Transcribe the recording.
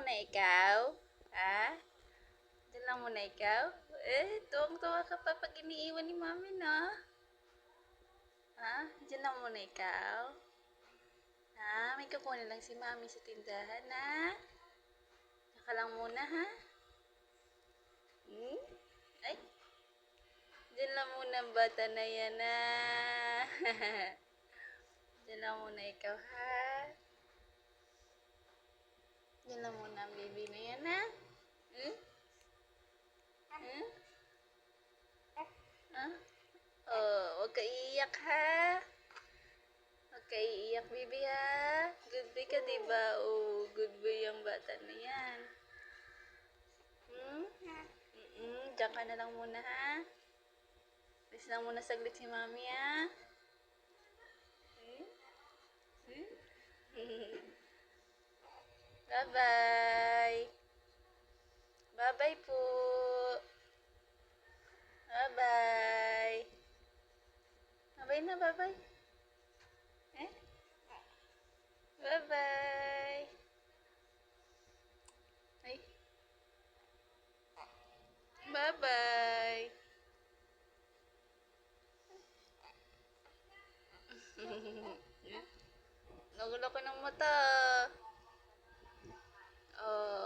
muna ikaw? Ha? Diyan lang muna ikaw? Tuwang-tuwa ka pa pag iniiwan ni mami, no? Ha? Diyan lang muna ikaw? Ha? May kukunin lang si mami sa tindahan, ha? Diyan ka lang muna, ha? Hmm? Ay, diyan lang muna ang bata na yan, ha? Diyan lang muna ikaw, ha? Diyan lang muna ang baby na yan, ha? Hmm? Hmm? Ha? Oh, huwag ka iiyak, ha? Huwag ka iiyak, baby, ha? Good boy ka, diba? Oh, good boy yung bata na yan. Hmm? Diyan ka na lang muna, ha? Alis lang muna saglit si mami, ha? Hmm? Hmm? Bye-bye. Bye-bye po. Bye-bye. Bye-bye na, bye-bye. Eh? Bye-bye. Ay, bye-bye. Nagulaki ng mata. Oh.